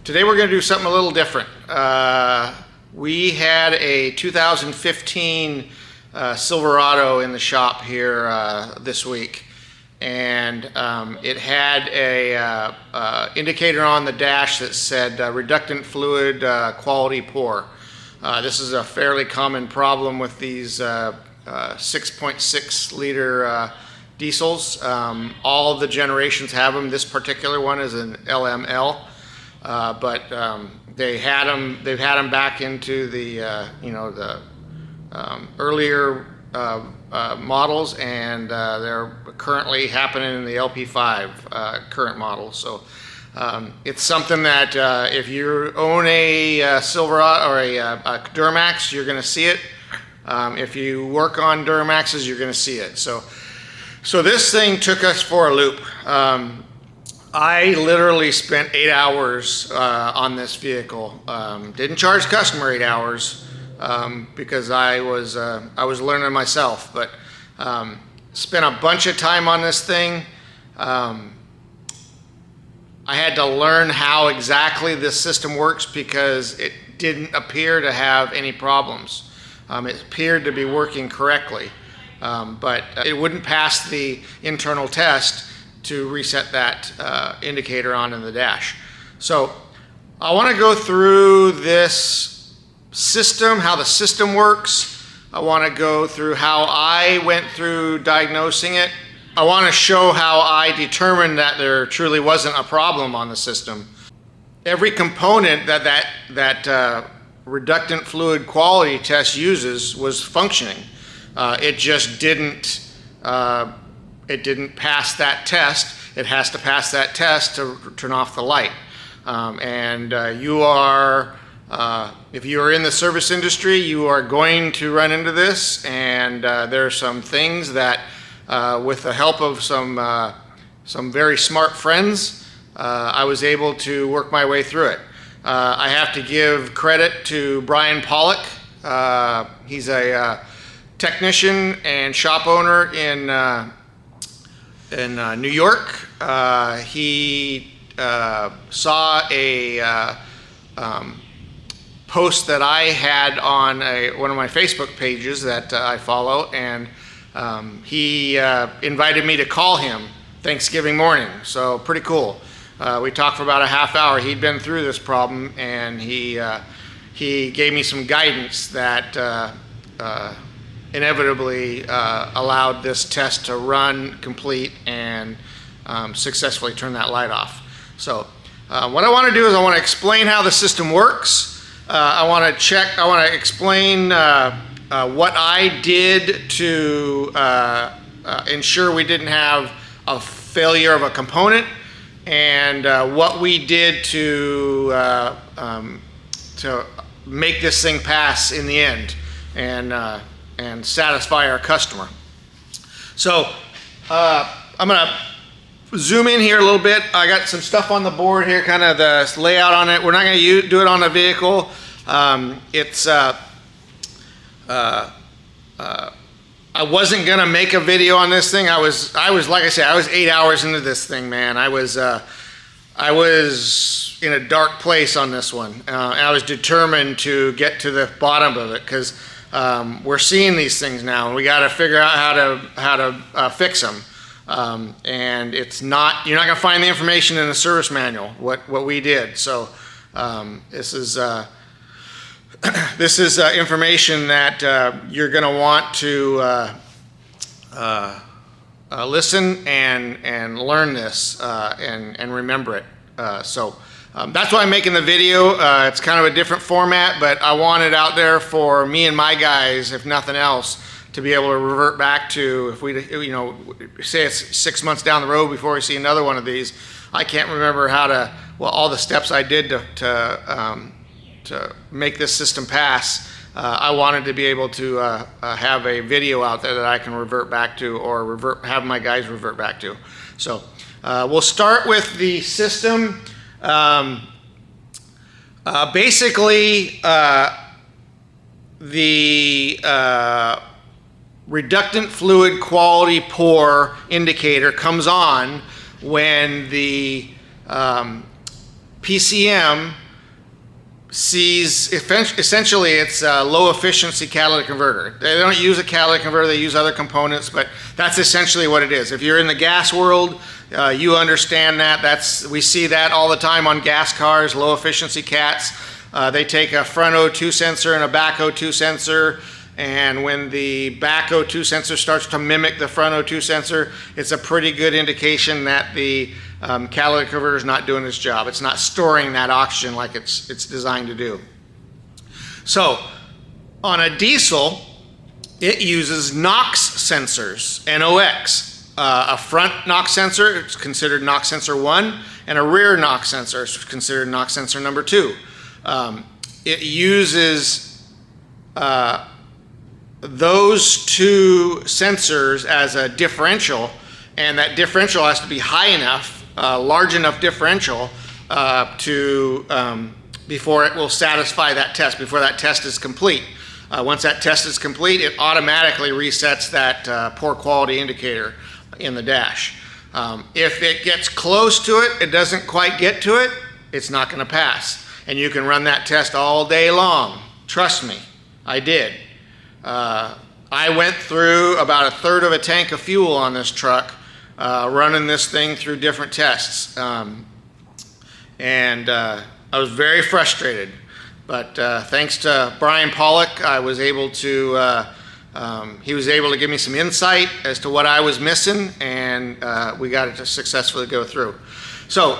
Today we're going to do something a little different. We had a 2015 Silverado in the shop here this week, and it had a indicator on the dash that said reductant fluid quality poor. This is a fairly common problem with these 6.6 liter diesels. All of the generations have them. This particular one is an LML. But they've had them back into the the earlier models, and they're currently happening in the LP5 current model. So it's something that if you own a Silverado or a Duramax, you're going to see it. If you work on Duramaxes, you're going to see it. So this thing took us for a loop. I literally spent 8 hours on this vehicle. Didn't charge customer 8 hours because I was learning myself, but spent a bunch of time on this thing. I had to learn how exactly this system works because it didn't appear to have any problems. It appeared to be working correctly, but it wouldn't pass the internal test to reset that indicator on in the dash. So I want to go through this system, how the system works. I want to go through how I went through diagnosing it. I want to show how I determined that there truly wasn't a problem on the system. Every component that reductant fluid quality test uses was functioning. It just didn't pass that test. It has to pass that test to turn off the light. If you are in the service industry, you are going to run into this, and there are some things that, with the help of some very smart friends, I was able to work my way through it. I have to give credit to Brian Pollock. He's a technician and shop owner in New York. He saw a post that I had on one of my Facebook pages that I follow, and he invited me to call him Thanksgiving morning. So pretty cool. We talked for about a half hour. He'd been through this problem, and he gave me some guidance that inevitably allowed this test to run complete and successfully turn that light off. So what I want to do is I want to explain how the system works. I want to explain what I did to ensure we didn't have a failure of a component, and what we did to make this thing pass in the end and satisfy our customer. So I'm going to zoom in here a little bit. I got some stuff on the board here, kind of the layout on it. We're not going to do it on the vehicle. I wasn't going to make a video on this thing. I was like I said, I was 8 hours into this thing, man. I was in a dark place on this one. And I was determined to get to the bottom of it, because we're seeing these things now, and we got to figure out how to fix them. And you're not going to find the information in the service manual, what we did. So this is information that you're going to want to listen and learn this and remember it. So that's why I'm making the video. It's kind of a different format, but I want it out there for me and my guys, if nothing else, to be able to revert back to, if we, say it's 6 months down the road before we see another one of these. I can't remember all the steps I did to make this system pass. I wanted to be able to have a video out there that I can revert back to, or have my guys revert back to. So we'll start with the system. Basically, the reductant fluid quality poor indicator comes on when the PCM sees, essentially it's a low efficiency catalytic converter. They don't use a catalytic converter, they use other components, but that's essentially what it is. If you're in the gas world, you understand that. We see that all the time on gas cars, low efficiency cats. They take a front O2 sensor and a back O2 sensor, and when the back O2 sensor starts to mimic the front O2 sensor, it's a pretty good indication that the catalytic converter is not doing its job. It's not storing that oxygen like it's designed to do. So on a diesel, it uses NOx sensors, NOx. A front NOx sensor, it's considered NOx sensor 1, and a rear NOx sensor is considered NOx sensor number 2. It uses those two sensors as a differential, and that differential has to be high enough, large enough differential before it will satisfy that test, before that test is complete. Once that test is complete, it automatically resets that poor quality indicator in the dash. If it gets close to it, it doesn't quite get to it, it's not going to pass. And you can run that test all day long. Trust me, I did. I went through about a third of a tank of fuel on this truck, running this thing through different tests. And I was very frustrated. But thanks to Brian Pollock, I was able to, he was able to give me some insight as to what I was missing, and we got it to successfully go through. So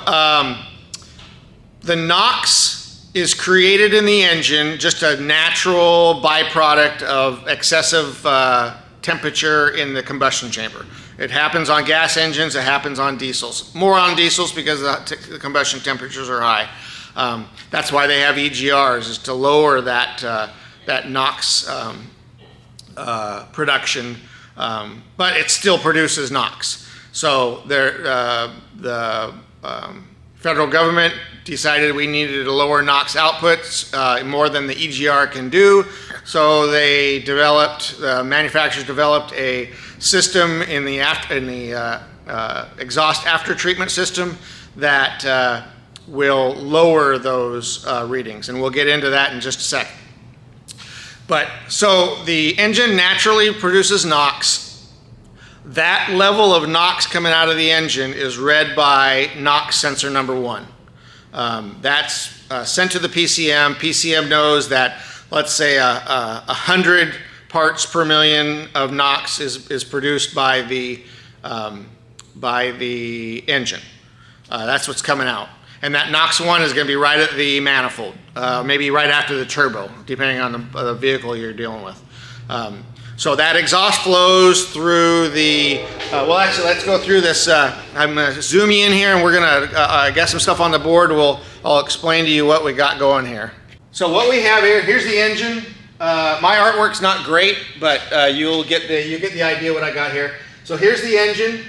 the NOx is created in the engine, just a natural byproduct of excessive temperature in the combustion chamber. It happens on gas engines, it happens on diesels. More on diesels because the combustion temperatures are high. That's why they have EGRs, is to lower that NOx production, but it still produces NOx. So the federal government decided we needed to lower NOx outputs more than the EGR can do. So they manufacturers developed a system in the exhaust after treatment system that will lower those readings, and we'll get into that in just a second. But so the engine naturally produces NOx. That level of NOx coming out of the engine is read by NOx sensor number 1. That's sent to the PCM. PCM knows that, let's say, 100 parts per million of NOx is produced by the engine. That's what's coming out. And that NOx 1 is going to be right at the manifold, maybe right after the turbo, depending on the vehicle you're dealing with. So that exhaust flows through the, well actually let's go through this. I'm going to zoom you in here, and we're going to get some stuff on the board. I'll explain to you what we got going here. So what we have here, here's the engine. My artwork's not great, but you get the idea what I got here. So here's the engine.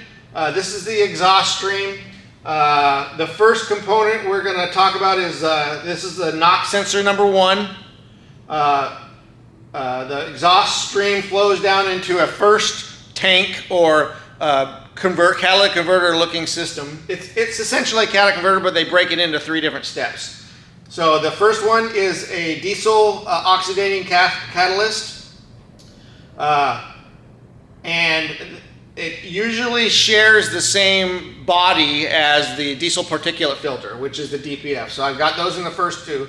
This is the exhaust stream. The first component we're going to talk about is this is the NOx sensor number 1. The exhaust stream flows down into a first tank or catalytic converter looking system. It's essentially a catalytic converter, but they break it into 3 different steps. So the first one is a diesel oxidating catalyst, and it usually shares the same body as the diesel particulate filter, which is the DPF. So I've got those in the first two,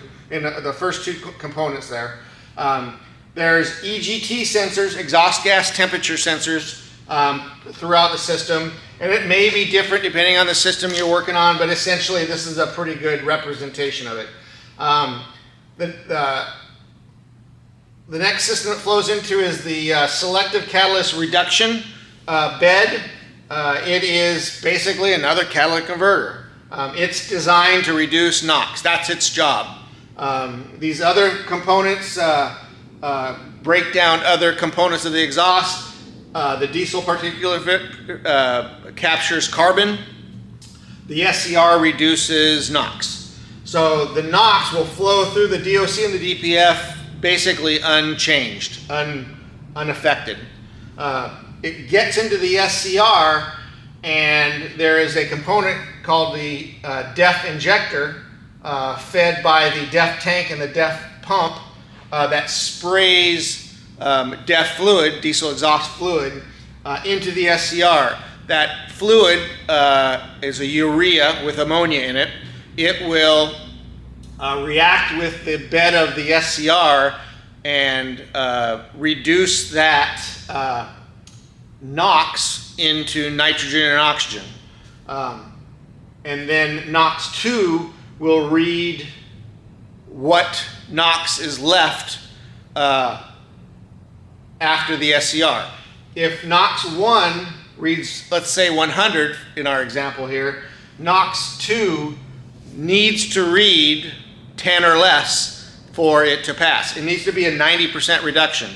components there. There's EGT sensors, exhaust gas temperature sensors, throughout the system, and it may be different depending on the system you're working on, but essentially this is a pretty good representation of it. The next system it flows into is the selective catalyst reduction bed. It is basically another catalytic converter. It's designed to reduce NOx. That's its job. These other components break down other components of the exhaust. The diesel particulate captures carbon. The SCR reduces NOx. So the NOx will flow through the DOC and the DPF basically unchanged, unaffected. It gets into the SCR, and there is a component called the DEF injector fed by the DEF tank and the DEF pump that sprays DEF fluid, diesel exhaust fluid, into the SCR. That fluid is a urea with ammonia in it. It will react with the bed of the SCR and reduce that NOx into nitrogen and oxygen. And then NOx 2 will read what NOx is left after the SCR. If NOx 1 reads, let's say 100 in our example here, NOx 2 needs to read 10 or less for it to pass. It needs to be a 90% reduction.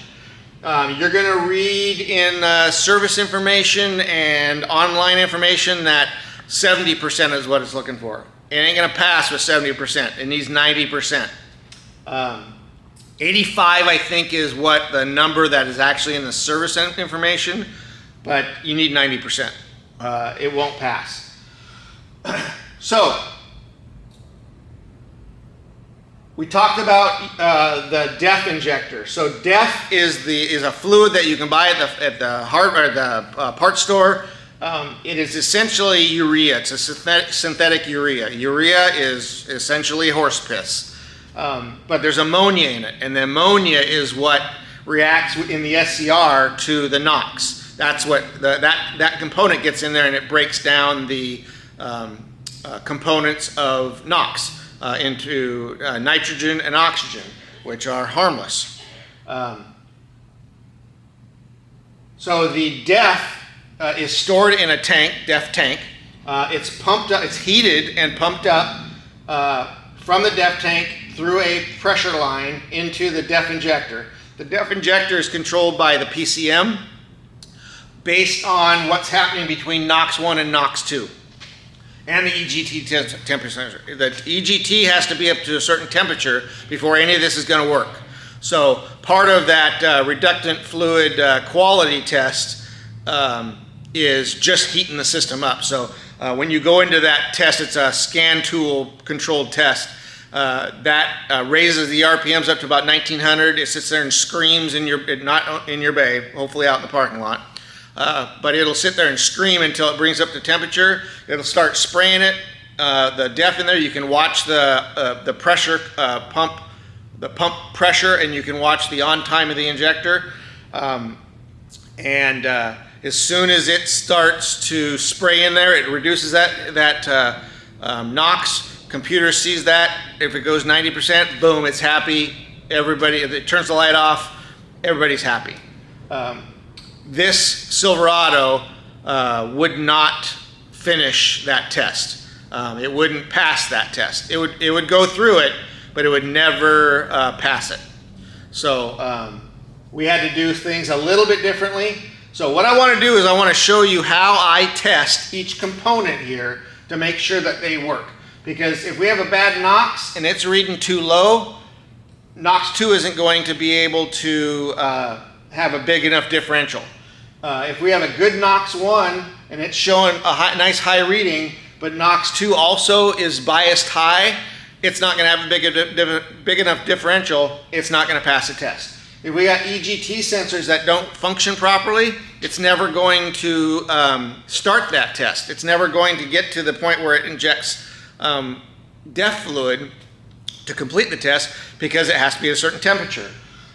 You're going to read in service information and online information that 70% is what it's looking for. It ain't going to pass with 70%. It needs 90%. 85, I think, is what the number that is actually in the service information, but you need 90%. It won't pass. So, we talked about the DEF injector. So DEF is a fluid that you can buy at the parts store. It is essentially urea. It's a synthetic urea. Urea is essentially horse piss. But there's ammonia in it, and the ammonia is what reacts in the SCR to the NOx. That's what that component gets in there, and it breaks down the components of NOx into nitrogen and oxygen, which are harmless. So the DEF is stored in a tank, DEF tank. It's pumped up, it's heated and pumped up from the DEF tank through a pressure line into the DEF injector. The DEF injector is controlled by the PCM based on what's happening between NOx 1 and NOx 2. And the EGT temperature. The EGT has to be up to a certain temperature before any of this is going to work. So part of that reductant fluid quality test is just heating the system up. So when you go into that test, it's a scan tool controlled test. That raises the RPMs up to about 1900. It sits there and screams not in your bay, hopefully out in the parking lot. But it'll sit there and scream until it brings up the temperature. It'll start spraying it. The DEF in there, you can watch the pressure pump pressure, and you can watch the on time of the injector. As soon as it starts to spray in there, it reduces that NOx. Computer sees that. If it goes 90%, boom, it's happy. Everybody, if it turns the light off, everybody's happy. This Silverado would not finish that test. It wouldn't pass that test. It would go through it, but it would never pass it. So we had to do things a little bit differently. So what I want to do is I want to show you how I test each component here to make sure that they work. Because if we have a bad NOx and it's reading too low, NOx 2 isn't going to be able to have a big enough differential. If we have a good NOx 1 and it's showing a nice high reading, but NOx 2 also is biased high, it's not going to have a big enough differential. It's not going to pass the test. If we got EGT sensors that don't function properly, it's never going to start that test. It's never going to get to the point where it injects DEF fluid to complete the test because it has to be at a certain temperature.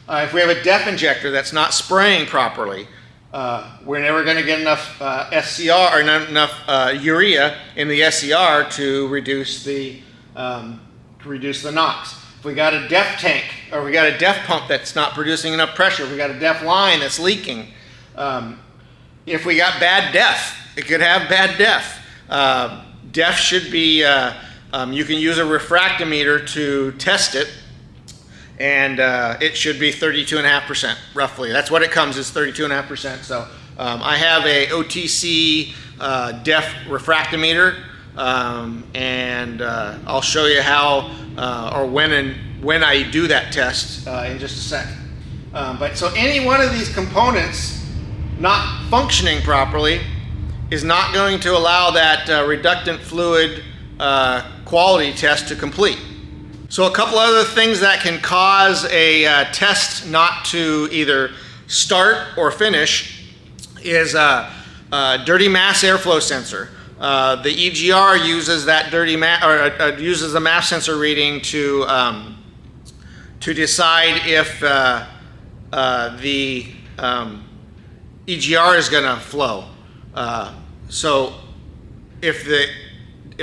If we have a DEF injector that's not spraying properly, we're never going to get enough SCR or not enough urea in the SCR to reduce the NOx. If we got a DEF tank or we got a DEF pump that's not producing enough pressure, if we got a DEF line that's leaking, if we got bad DEF, it could have bad DEF. DEF should be, you can use a refractometer to test it, and it should be 32.5% roughly. That's what it comes, is 32.5%. So I have a OTC DEF refractometer, and I'll show you how or when I do that test in just a second. But so any one of these components not functioning properly is not going to allow that reductant fluid quality test to complete. So a couple other things that can cause a test not to either start or finish is dirty mass airflow sensor. The EGR uses that uses the mass sensor reading to decide if the EGR is going to flow. So if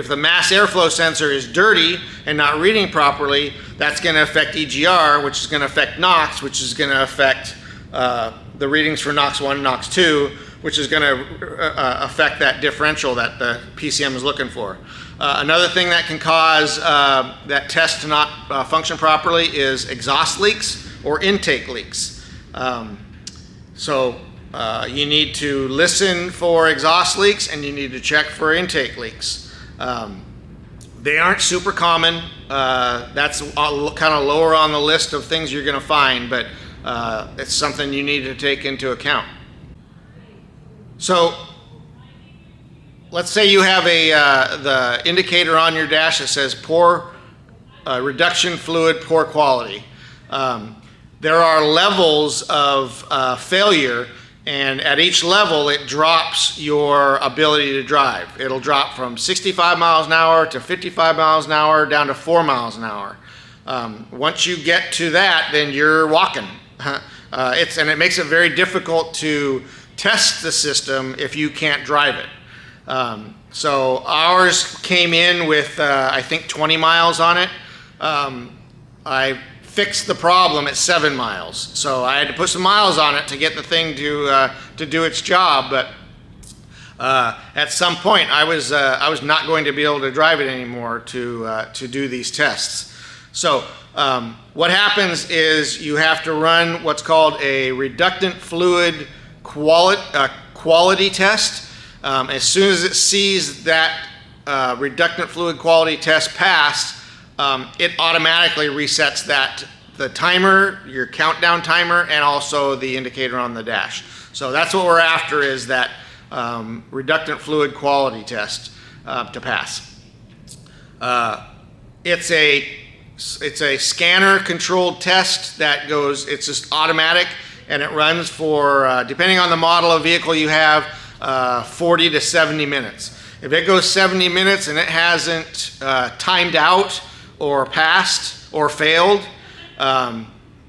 the mass airflow sensor is dirty and not reading properly, that's going to affect EGR, which is going to affect NOx, which is going to affect the readings for NOx 1 and NOx 2, which is going to affect that differential that the PCM is looking for. Another thing that can cause that test to not function properly is exhaust leaks or intake leaks. So you need to listen for exhaust leaks and you need to check for intake leaks. They aren't super common. That's kind of lower on the list of things you're going to find, but it's something you need to take into account. So let's say you have the indicator on your dash that says poor reduction fluid, poor quality. There are levels of failure, and at each level it drops your ability to drive. It'll drop from 65 miles an hour to 55 miles an hour down to 4 miles an hour. Once you get to that, then you're walking. And it makes it very difficult to test the system if you can't drive it. So ours came in with I think 20 miles on it. I fixed the problem at 7 miles, so I had to put some miles on it to get the thing to do its job. But at some point, I was not going to be able to drive it anymore to do these tests. So what happens is you have to run what's called a reductant fluid quality test. As soon as it sees that reductant fluid quality test passed, it automatically resets the timer, your countdown timer, and also the indicator on the dash. So that's what we're after, is that reductant fluid quality test to pass. It's a scanner controlled test that goes, it's just automatic, and it runs for, depending on the model of vehicle you have, 40 to 70 minutes. If it goes 70 minutes and it hasn't timed out or passed or failed,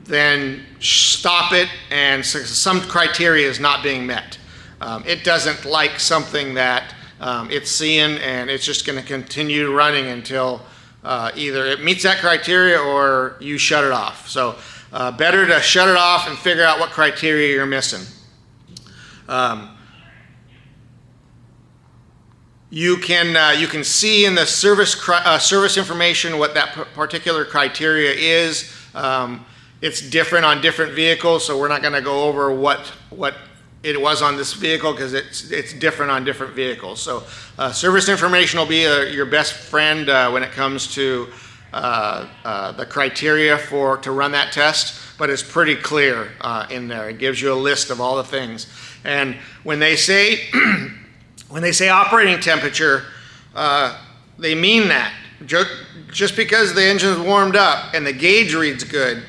then stop it, and some criteria is not being met. It doesn't like something that it's seeing, and it's just going to continue running until either it meets that criteria or you shut it off. So better to shut it off and figure out what criteria you're missing. You can see in the service information what that particular criteria is. It's different on different vehicles, so we're not going to go over what it was on this vehicle, because it's different on different vehicles. So service information will be your best friend when it comes to the criteria to run that test, but it's pretty clear in there. It gives you a list of all the things. And when they say operating temperature, they mean that. Just because the engine's warmed up and the gauge reads good,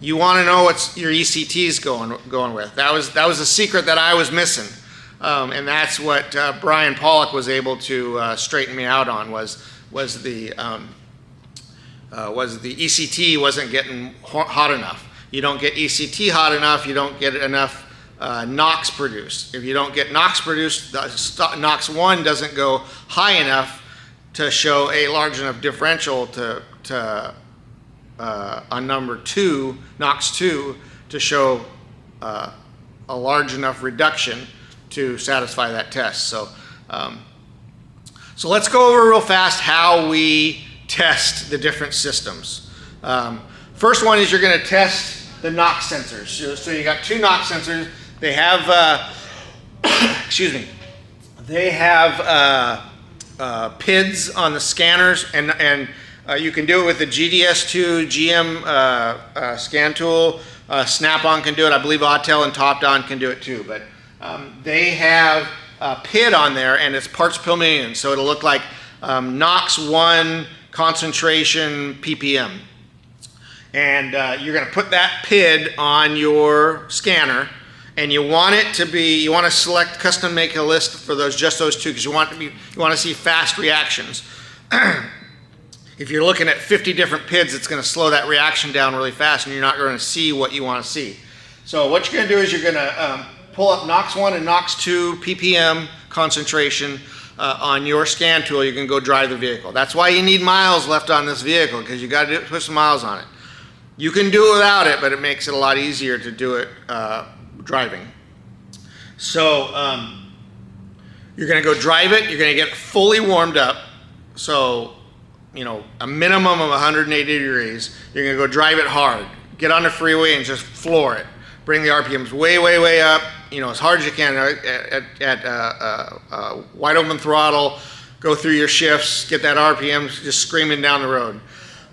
you want to know what your ECT's going with. That was the secret that I was missing, and that's what Brian Pollock was able to straighten me out on. Was the ECT wasn't getting hot enough. You don't get ECT hot enough, you don't get enough NOx produced. If you don't get NOx produced, the NOx 1 doesn't go high enough to show a large enough differential on number 2, NOx 2, to show a large enough reduction to satisfy that test. So let's go over real fast how we test the different systems. First one is you're going to test the NOx sensors. So you got 2 NOx sensors. They have, excuse me, they have PIDs on the scanners, and you can do it with the GDS2 GM scan tool. Snap-on can do it. I believe Autel and Topdon can do it too. But they have a PID on there, and it's parts per million, so it'll look like NOx 1 concentration ppm. And you're going to put that PID on your scanner, and you want it to be, you want to select custom make a list for those, just those two, because you want to see fast reactions. If you're looking at 50 different PIDs, it's going to slow that reaction down really fast, and you're not going to see what you want to see. So what you're going to do is you're going to pull up NOx 1 and NOx 2 ppm concentration on your scan tool. You can go drive the vehicle. That's why you need miles left on this vehicle, because you got to put some miles on it. You can do it without it, but it makes it a lot easier to do it driving. So you're going to go drive it. You're going to get fully warmed up. So, you know, a minimum of 180 degrees. You're going to go drive it hard. Get on the freeway and just floor it. Bring the RPMs way, way, way up, you know, as hard as you can at wide open throttle. Go through your shifts. Get that RPM just screaming down the road.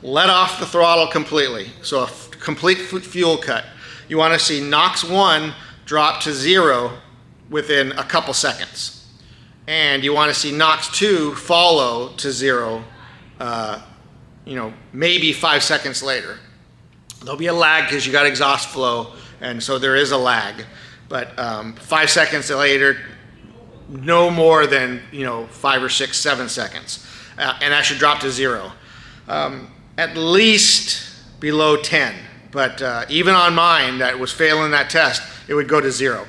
Let off the throttle completely. So a complete fuel cut. You want to see NOx 1 drop to 0 within a couple seconds. And you want to see NOx 2 follow to 0, you know, maybe 5 seconds later. There'll be a lag because you got exhaust flow, and so there is a lag. But 5 seconds later, no more than, you know, 5 or 6, 7 seconds. And that should drop to 0. At least below 10. But even on mine that was failing that test, it would go to 0.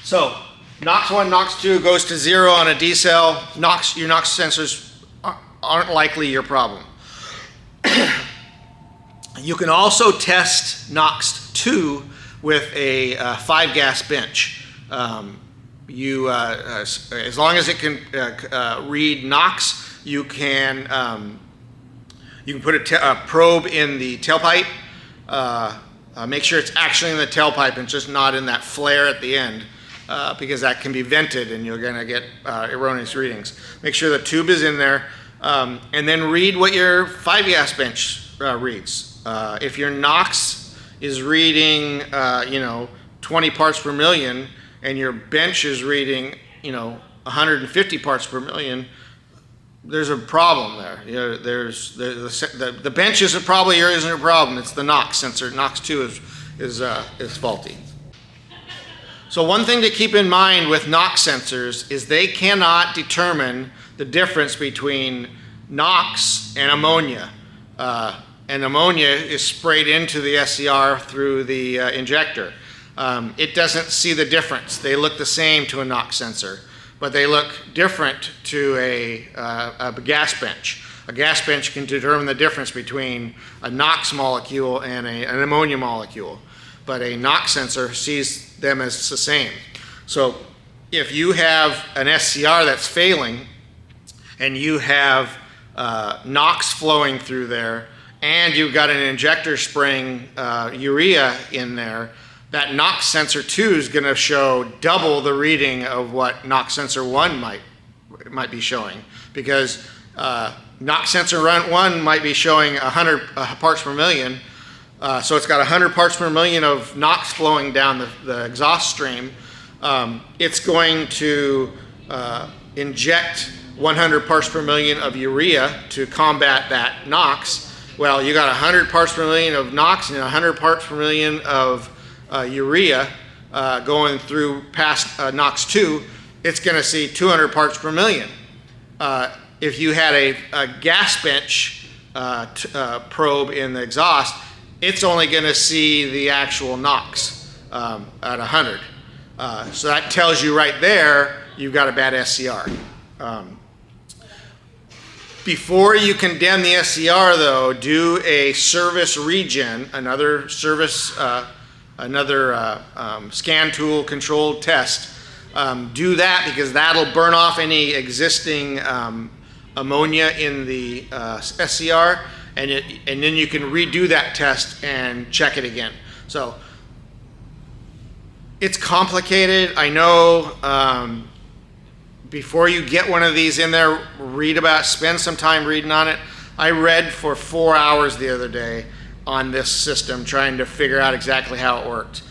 So NOx 1, NOx 2 goes to 0 on a D-cell. Your NOx sensors aren't likely your problem. You can also test NOx 2 with a 5-gas bench. As long as it can read NOx, you can put a probe in the tailpipe. Make sure it's actually in the tailpipe and just not in that flare at the end, because that can be vented and you're going to get erroneous readings. Make sure the tube is in there, and then read what your 5-gas bench reads. If your NOx is reading, you know, 20 parts per million, and your bench is reading, you know, 150 parts per million, there's a problem there. You know, the bench isn't a problem. It's the NOx sensor. NOx 2 is faulty. So one thing to keep in mind with NOx sensors is they cannot determine the difference between NOx and ammonia. And ammonia is sprayed into the SCR through the injector. It doesn't see the difference. They look the same to a NOx sensor, but they look different to a gas bench. A gas bench can determine the difference between a NOx molecule and an ammonia molecule, but a NOx sensor sees them as the same. So if you have an SCR that's failing and you have NOx flowing through there and you've got an injector spraying urea in there, that NOx sensor 2 is going to show double the reading of what NOx sensor 1 might be showing, because NOx sensor 1 might be showing 100 parts per million, so it's got 100 parts per million of NOx flowing down the exhaust stream. It's going to inject 100 parts per million of urea to combat that NOx. Well, you got 100 parts per million of NOx and 100 parts per million of urea going through past NOx 2, it's going to see 200 parts per million. If you had a gas bench probe in the exhaust, it's only going to see the actual NOx at 100. So that tells you right there you've got a bad SCR. Before you condemn the SCR, though, do a service regen, another service, scan tool controlled test. Do that, because that'll burn off any existing ammonia in the SCR, and then you can redo that test and check it again. So it's complicated, I know. Before you get one of these in there, spend some time reading on it. I read for 4 hours the other day on this system, trying to figure out exactly how it worked.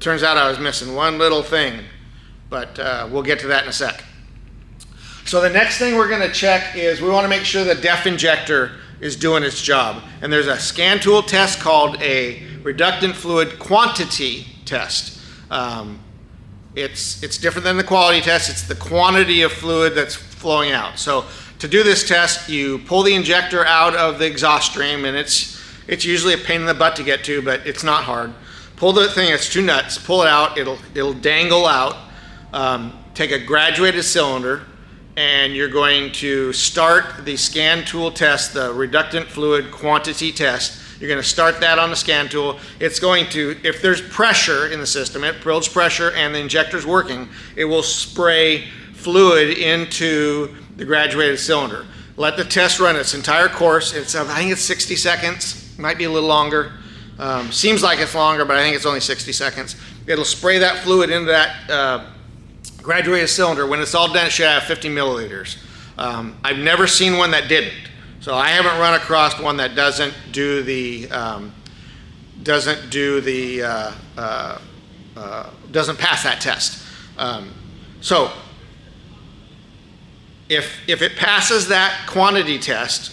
Turns out I was missing one little thing, but we'll get to that in a sec. So the next thing we're going to check is we want to make sure the DEF injector is doing its job. And there's a scan tool test called a reductant fluid quantity test. It's different than the quality test. It's the quantity of fluid that's flowing out. So to do this test, you pull the injector out of the exhaust stream, and it's usually a pain in the butt to get to, but it's not hard. Pull the thing, it's 2 nuts, pull it out, it'll dangle out. Take a graduated cylinder, and you're going to start the scan tool test, the reductant fluid quantity test. You're going to start that on the scan tool. It's going to, if there's pressure in the system, it builds pressure and the injector's working, it will spray fluid into the graduated cylinder. Let the test run its entire course. I think it's 60 seconds, might be a little longer. Seems like it's longer, but I think it's only 60 seconds. It'll spray that fluid into that graduated cylinder. When it's all done, it should have 50 milliliters. I've never seen one that didn't. So I haven't run across one that doesn't pass that test. So if it passes that quantity test,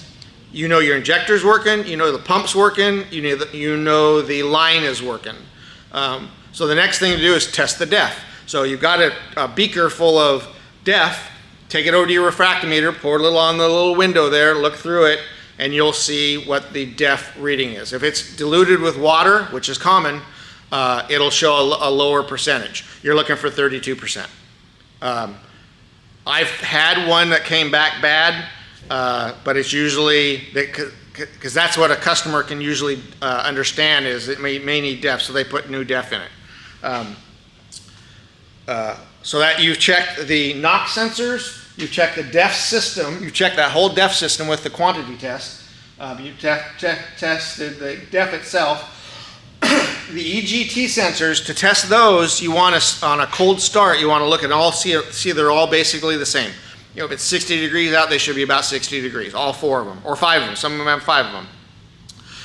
you know your injector's working, you know the pump's working, you know the line is working. So the next thing to do is test the DEF. So you've got a beaker full of DEF, take it over to your refractometer, pour a little on the little window there, look through it, and you'll see what the DEF reading is. If it's diluted with water, which is common, it'll show a lower percentage. You're looking for 32%. I've had one that came back bad, but it's usually, because that's what a customer can usually understand, is it may need DEF, so they put new DEF in it. So that you've checked the NOx sensors, you've checked the DEF system, you've checked that whole DEF system with the quantity test. You've tested the DEF itself. The EGT sensors, to test those, you want to, on a cold start, you want to look at all, see they're all basically the same. You know, if it's 60 degrees out, they should be about 60 degrees, all 4 of them, or 5 of them. Some of them have 5 of them.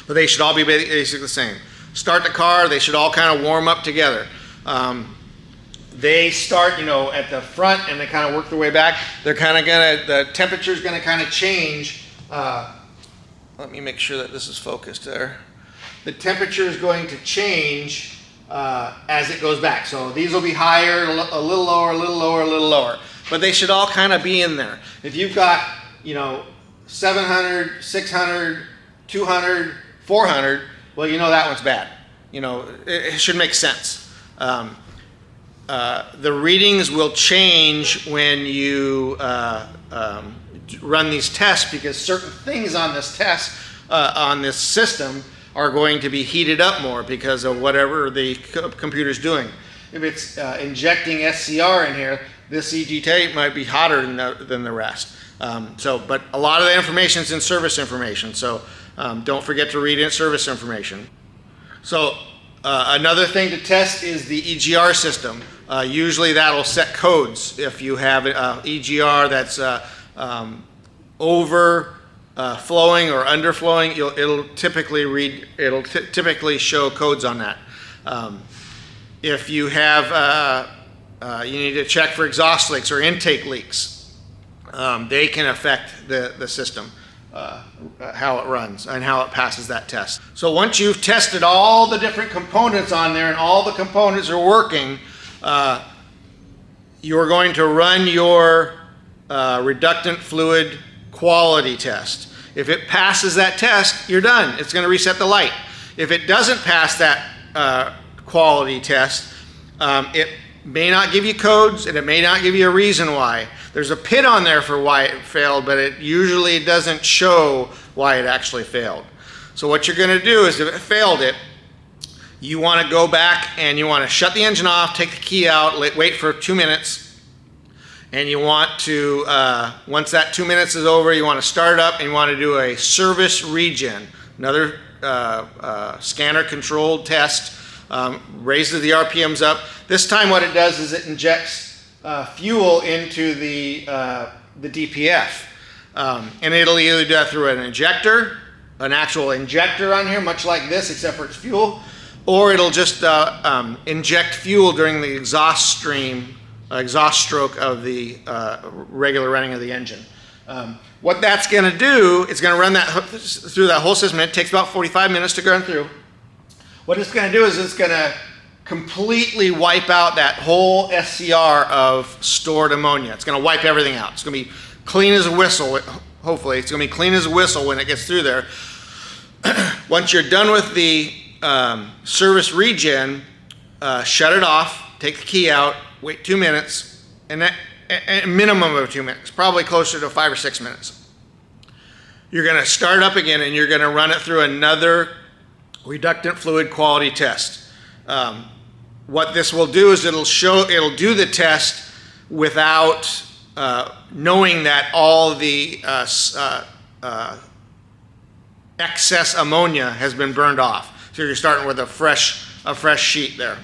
But they should all be basically the same. Start the car, they should all kind of warm up together. They start, at the front and they kind of work their way back. They're kind of the temperature's going to kind of change. Let me make sure that this is focused there. The temperature is going to change as it goes back. So these will be higher, a little lower, a little lower, a little lower. But they should all kind of be in there. If you've got, 700, 600, 200, 400, well, that one's bad. It should make sense. The readings will change when you run these tests, because certain things on this test, on this system, are going to be heated up more because of whatever the computer's doing. If it's injecting SCR in here, this EGT might be hotter than the rest. But a lot of the information is in service information, so don't forget to read in service information. So another thing to test is the EGR system. Usually that'll set codes. If you have an EGR that's overflowing or underflowing, it'll typically show codes on that. If you have, you need to check for exhaust leaks or intake leaks. They can affect the system, how it runs and how it passes that test. So once you've tested all the different components on there and all the components are working, you're going to run your reductant fluid quality test. If it passes that test, you're done. It's going to reset the light. If it doesn't pass that quality test, it may not give you codes and it may not give you a reason why. There's a pin on there for why it failed, but it usually doesn't show why it actually failed. So what you're going to do is, if it failed it, you want to go back and you want to shut the engine off, take the key out, wait for 2 minutes, and you want to, once that 2 minutes is over, you want to start it up and you want to do a service regen, another scanner controlled test, raises the RPMs up. This time what it does is it injects fuel into the DPF, and it'll either do that through an injector, an actual injector on here, much like this, except for it's fuel, or it'll just inject fuel during the exhaust stream exhaust stroke of the regular running of the engine. What that's going to do, it's going to run that through that whole system. It takes about 45 minutes to run through. What it's going to do is it's going to completely wipe out that whole SCR of stored ammonia. It's going to wipe everything out. It's going to be clean as a whistle. Hopefully, it's going to be clean as a whistle when it gets through there. Once you're done with the service regen, shut it off, take the key out, wait 2 minutes, and that a minimum of 2 minutes, probably closer to 5 or 6 minutes. You're going to start up again, and you're going to run it through another reductant fluid quality test. What this will do is it'll do the test without knowing that all the excess ammonia has been burned off. So you're starting with a fresh sheet there.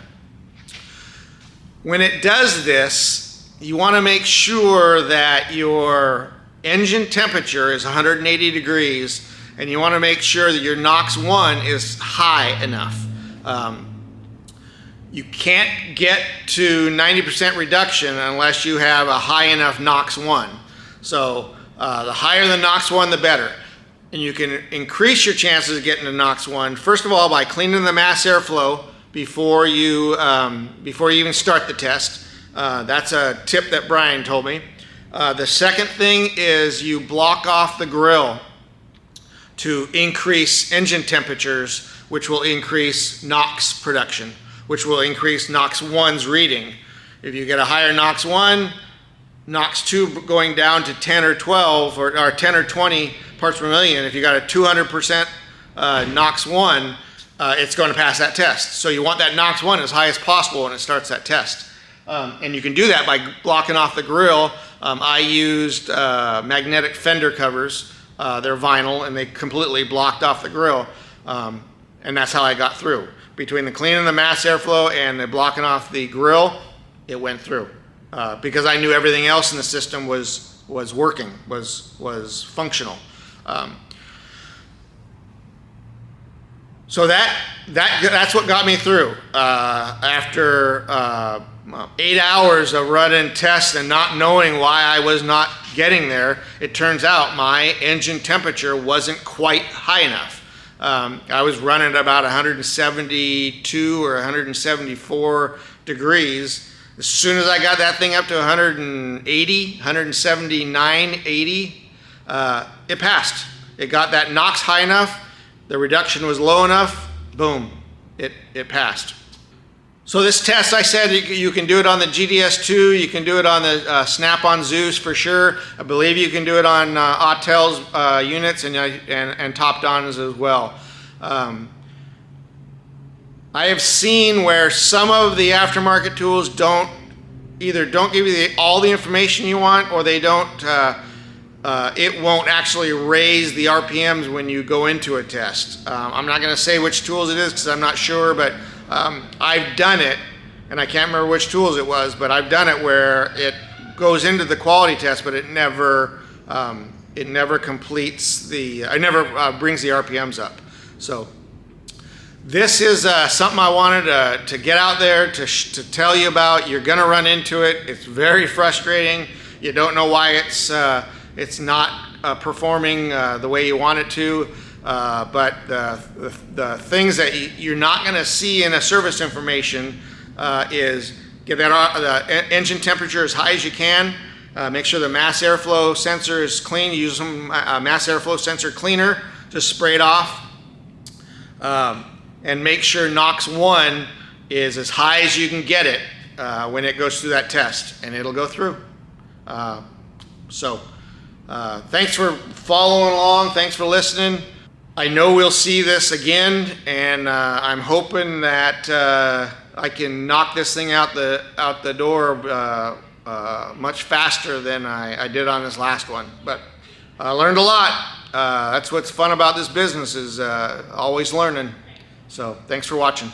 When it does this, you want to make sure that your engine temperature is 180 degrees, and you want to make sure that your NOx1 is high enough. You can't get to 90% reduction unless you have a high enough NOx1. So the higher the NOx1, the better. And you can increase your chances of getting to NOx1, first of all, by cleaning the mass airflow before you even start the test. That's a tip that Brian told me. The second thing is you block off the grill to increase engine temperatures, which will increase NOx production, which will increase NOx1's reading. If you get a higher NOx1, NOx2 going down to 10 or 12 or 10 or 20 parts per million, if you got a 200% NOx1, it's going to pass that test. So you want that NOx1 as high as possible when it starts that test. And you can do that by blocking off the grill. I used magnetic fender covers. They're vinyl, and they completely blocked off the grill. And that's how I got through. Between the cleaning the mass airflow and the blocking off the grill, it went through. Because I knew everything else in the system was working, was functional. So that's what got me through. After 8 hours of running tests and not knowing why I was not getting there, it turns out my engine temperature wasn't quite high enough. I was running at about 172 or 174 degrees. As soon as I got that thing up to 180, 179, 80, it passed. It got that NOx high enough, the reduction was low enough, boom, it passed. So this test, I said you can do it on the GDS2, you can do it on the Snap-on Zeus for sure. I believe you can do it on Autel's units and Top-Dons as well. I have seen where some of the aftermarket tools either don't give you all the information you want, or they don't. It won't actually raise the RPMs when you go into a test. I'm not going to say which tools it is because I'm not sure, but I've done it, and I can't remember which tools it was, but I've done it where it goes into the quality test, but it never completes it never brings the RPMs up. So this is something I wanted to get out there to tell you about. You're going to run into it. It's very frustrating. You don't know why it's not performing the way you want it to. But the things that you're not going to see in a service information is get the engine temperature as high as you can. Make sure the mass airflow sensor is clean. Use some mass airflow sensor cleaner. Just spray it off. And make sure NOx1 is as high as you can get it when it goes through that test, and it'll go through. Thanks for following along. Thanks for listening. I know we'll see this again, and I'm hoping that I can knock this thing out the door much faster than I did on this last one. But I learned a lot. That's what's fun about this business, is always learning. So thanks for watching.